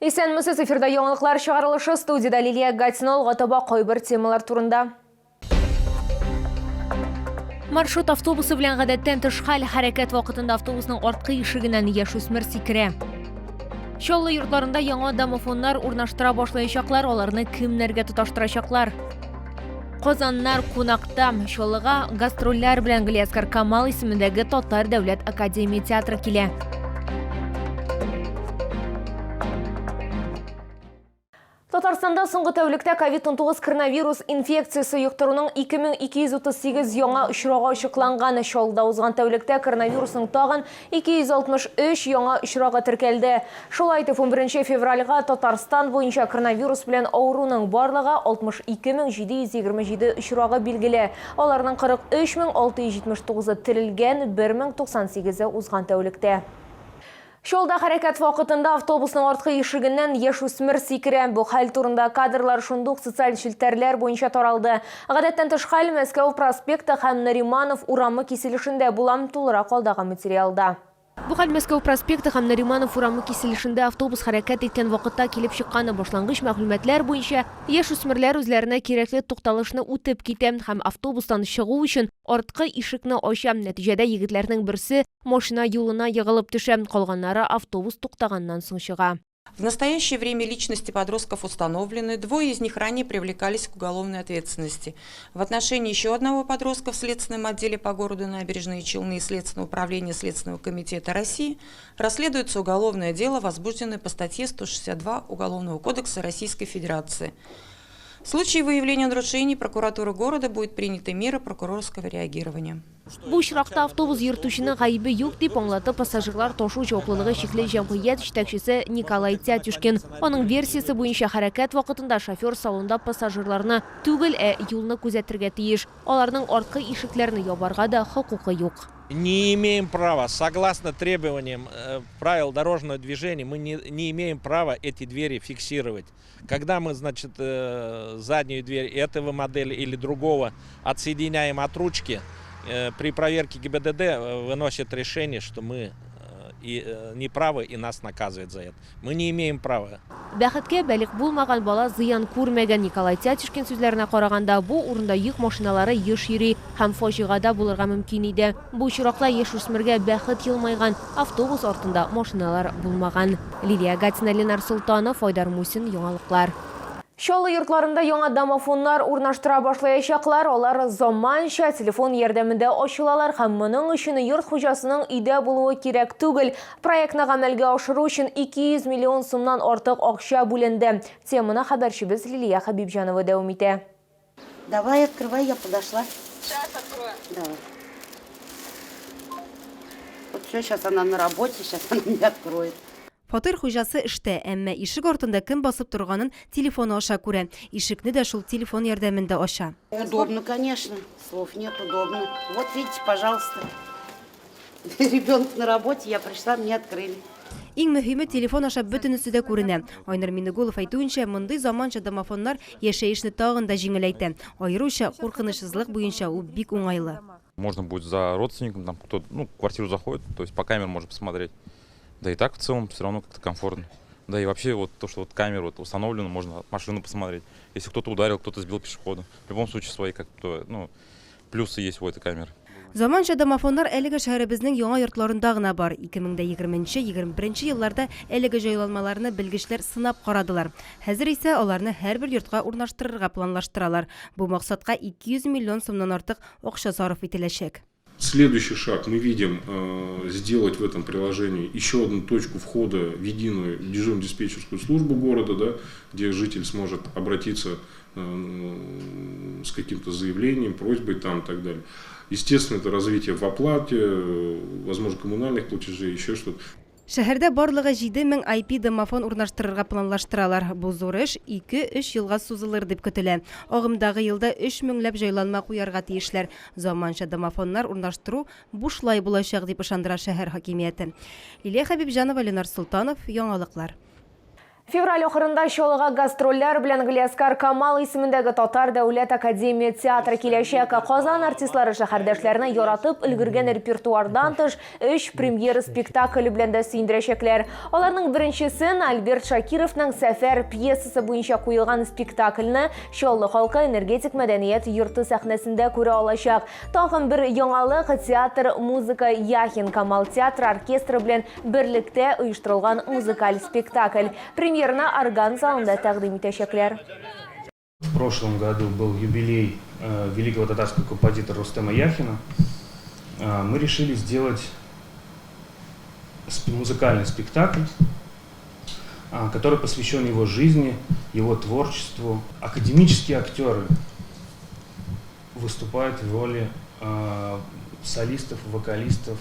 Исәнмесез, эфирда яңалыклар чыгарылышы, студияда Лилия Гатинол гатаба кайбер темалар турында. Маршрут автобусы белән гадәттән тыш хәл, хәрәкәт вакытында автобусның арткы ишегеннән яшүсмер сикерә. Чаллы йортларында яңа домофоннар урнаштыра башлаячаклар, аларны кемнәргә тоташтырачаклар? Казаннар кунакта. Чаллыга гастрольләр белән Галиаскар Камал исемендәге Татар дәүләт академия театры килә. Татарстанда соңгы тәүлектә COVID-19 коронавирус инфекциясы юктыруның 2238 яңа очрагы ачыкланган. Чаллыда узган тәүлектә коронавирусның тагын 263 яңа очрагы теркәлде. Шулай итеп 11 февральгә Татарстан буенча коронавирус белән авыруның барлыгы 62727 очрагы билгеле. Аларның 43679 терелгән, 1098 узган тәүлектә. Шолда хәрәкәт вакытында автобусның арткы ишегеннән яшүсмер сикерә. Бу хәл турында кадрлар шундук социаль челтәрләр буенча таралды. Гадәттән тыш хәл Мәскәү проспекты һәм Нариманов урамы киселешендә булам, тулырак алдагы материалда. Бу хәл Мәскәү проспекты һәм Нариманов урамы киселешендә автобус хәрәкәт иткән вакытта килеп чыкканы. Башлангыч мәгълүматлар буенча яшүсмерләр үзләренә кирәкле тукталышны үтеп китә һәм автобустан чыгу өчен арткы ишекне ача. Нәтиҗәдә егетләрнең берсе машина юлына егылып төшә, калганнары автобус туктаганнан соң чыга. В настоящее время личности подростков установлены, двое из них ранее привлекались к уголовной ответственности. В отношении еще одного подростка в Следственном отделе по городу Набережные Челны и Следственного управления Следственного комитета России расследуется уголовное дело, возбужденное по статье 162 Уголовного кодекса Российской Федерации. В случае выявления нарушений прокуратура города будет приняты меры прокурорского реагирования. Бу очракта автобус йөртүченең гаебе юк дип аңлатып пассажирлар ташу җаваплылыгы чикле җәмгыять җитәкчесе Николай Тятюшкин. Аның версиясе буенча хәрәкәт вакытында шофер салонда пассажирларны түгел, юлны күзәтергә тиеш. Аларның арткы ишекләрне ябарга да хокукы юк. Не имеем права, согласно требованиям правил дорожного движения, мы не имеем права эти двери фиксировать. Когда мы, значит, заднюю дверь этого модели или другого отсоединяем от ручки, при проверке ГИБДД выносит решение, что мы неправы и нас наказывают за это. Мы не имеем права. Бәхеткә бәлик булмаган бала зыян күрмәгән. Николай Тятюшкин сүзләренә караганда, бу урында йөк машиналары еш йөри һәм фаҗигада булырга мөмкин иде. Бу очракта яшүсмергә бәхет елмайган, автобус артында машиналар булмаган. Лилия Гатина, Ленар Султанов, Айдар Мусин, яңалыклар. Чаллы йортларында яңа домофоннар урнаштыра башлаячаклар. Алар заманча телефон ярдәмендә ачылалар һәм моның өчен йорт хуҗасының өйдә булуы кирәк түгел. Проектны гамәлгә ашыру өчен 200 миллион сумнан артык акча бүленде. Теманы хәбәрчебез Лилия Хабибҗанова дәвам итә. Давай, открывай, я подошла. Сейчас открою. Давай. Вот все, сейчас она на работе, сейчас она не откроет. Фатир хуҗасы эштә, әмма ишек артында кем басып торганын телефоны аша күрә. Ишекне дә шул телефон ярдәмендә ача. Удобно, конечно. Слов нет, удобно. Вот видите, пожалуйста. Ребенок на работе, я пришла, мне открыли. Иң мөһиме, телефон аша бөтенесе дә күренә. Айнур Миннегулов әйтүенчә, мондый заманча домофоннар яшәешне тагын да җиңеләйтә. Аеруча куркынычсызлык буенча ул бик уңайлы. Можно будет за родственником, там кто-то, в квартиру заходит, то есть по камерам можно посмотреть. Да и так в целом все равно как-то комфортно. Да и вообще вот то, что вот камера установлена, можно машину посмотреть. Если кто-то ударил, кто-то сбил пешехода. В любом случае свои как-то, плюсы есть у этой камеры. Заманча домофоннар әлеге шәһәребезнең яңа йортларында гына бар. 2020-21 елларда әлеге җайланмаларны белгечләр сынап карадылар. Хәзер исә аларны һәрбер йортка урнаштырырга планлаштыралар. Бу максатка 200 миллион сумнан артык акча сарыф ителәчәк. Следующий шаг мы видим сделать в этом приложении еще одну точку входа в единую дежурно-диспетчерскую службу города, да, где житель сможет обратиться с каким-то заявлением, просьбой там и так далее. Естественно, это развитие в оплате, возможно, коммунальных платежей, еще что-то. Шәһәрдә барлыгы 7000 IP домофон урнаштырырга планлаштыралар. Бу зур эш 2-3 елга сузылыр дип көтелә. Агымдагы елда 3000ләп җайланма куярга тиешләр. Заманча домофоннар урнаштыру бушлай булачак дип ышандыра шәһәр хакимияте. Лилия Хабибҗанова, Ленар Султанов, яңалыклар. Февраль охырында шолыға гастроллер белән Галиаскар Камал исемендәге Татар дәүләт академия театры киләчәк. Казан артистлары шәһәрдәшләрне яратып өлгергән репертуардан тыш 3 премьера спектакль белән дә сөендерәчәкләр. Аларның беренчесен Альберт Шакировның Сәфәр пьесасы буенча куелган спектакльне Чаллы халкы энергетик мәдәният йорты сәхнәсендә күрә алачак. Тагын бер яңалык театр музыка Яхин Камал театр оркестры белән берлектә оештырылган музыкаль спектакль. Премьерна орган залында тәкъдим итәчәкләр. В прошлом году был юбилей великого татарского композитора Рустема Яхина. Мы решили сделать музыкальный спектакль, который посвящен его жизни, его творчеству. Академические актеры выступают в роли солистов, вокалистов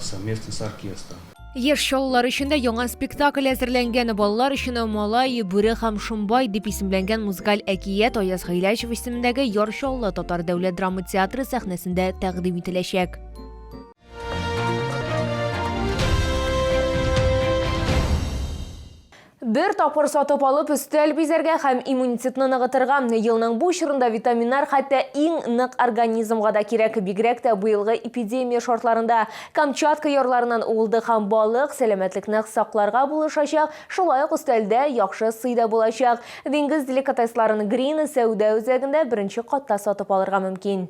совместно с оркестром. Яшь чаллылар өчен дә яңа спектакль әзерләнгән, балалар өчен Малай, Бүре һәм Шумбай дип исемләнгән музыкаль әкият Аяз Гыйләчев исемендәге Яр Чаллы Татар дәүләт драма театры сәхнәсендә тәкъдим ителәчәк. Бер тапкыр сатып алып өстәл бизәргә һәм иммунитетны ныгытырга. Елның бу чорында витаминнар хәтта иң нык организмга да кирәк, бигрәк тә быелгы эпидемия шартларында. Камчатка ярларыннан улды һәм балык сәламәтлекне сакларга булышачак, шулай ук өстәлдә яхшы сыйда булачак. Диңгез деликатесларын Green сәүдә үзәгендә беренче катта сатып алырга мөмкин.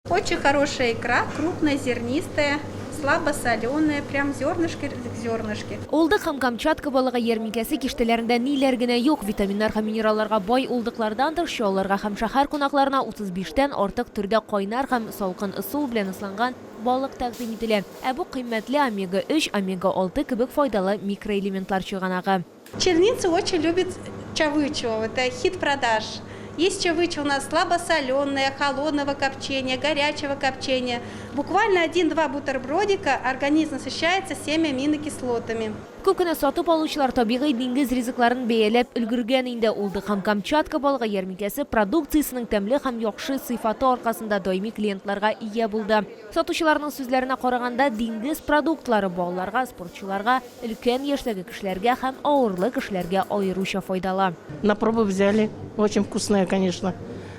Очень хорошая икра, крупная, зернистая, слабосоленая, прям зернышки к зернышке. Улдык һәм Камчатка балыгы ярминкәсе киштәләрендә ниләр генә юк, витаминнар һәм минералларга бай улдыклардан тыш чалларга һәм шәһәр кунакларына 35тән артык төрдә кайнар һәм салкын ысул белән ысланган балык тәкъдим ителә. Ә бу кыйммәтле омега-3, омега-6 кебек файдалы микроэлементлар чыганагы. Черница очень любит чавычу, это хит продаж. Есть чавыча у нас слабосоленая, холодного копчения, горячего копчения. Буквально 1-2 бутербродика организм насыщается 7 аминокислотами. Күп кенә сатып алучылар табигый диңгез ризыкларын бәяләп өлгергән инде. Улды һәм Камчатка балыгы ярминкәсе продукциясының тәмле һәм яхшы сыйфаты аркасында даими клиентларга ия булды. Сатучыларның сүзләренә караганда, диңгез продуктлары балаларга, спортчыларга, өлкән яшьтәге кешеләргә һәм авырлы кешеләргә аеруча файдалы. На пробу взяли. Очень вкусная, конечно.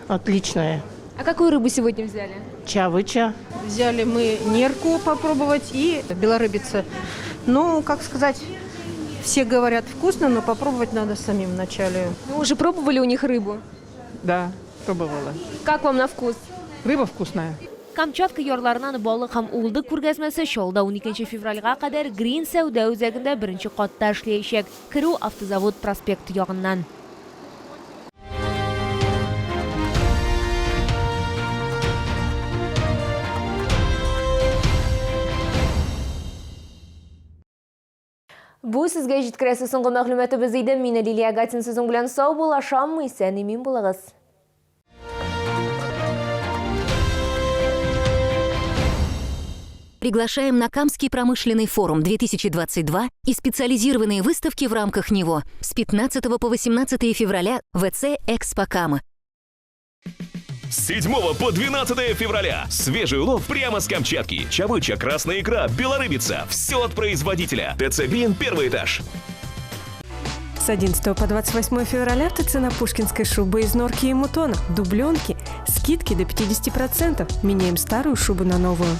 Отличная. А какую рыбу сегодня взяли? Чавыча. Взяли мы нерку попробовать и белорыбица. Ну, как сказать, все говорят вкусно, но попробовать надо самим вначале. Вы уже пробовали у них рыбу? Да, пробовала. Как вам на вкус? Рыба вкусная. Камчатка ярларынан балык һәм улдык күргәзмәсе Чаллыда 12 февральгә кадәр Green сәүдә үзәгендә беренче катта эшләячәк. Керү автозавод проспект ягыннан. Бу сезгә җиткерәсе соңгы мәгълүматыбыз иде. Мин Лилия Гатин сезнең белән сау булашам, исән имин булыгыз. Приглашаем на Камский промышленный форум 2022 и специализированные выставки в рамках него с 15 по 18 февраля в ВЦ «Экспо Кама». С 7 по 12 февраля. Свежий улов прямо с Камчатки. Чавыча, красная икра, белорыбица. Все от производителя. ТЦ «Грин», первый этаж. С 11 по 28 февраля ТЦ на Пушкинской шубы из норки и мутона, дубленки, скидки до 50%. Меняем старую шубу на новую.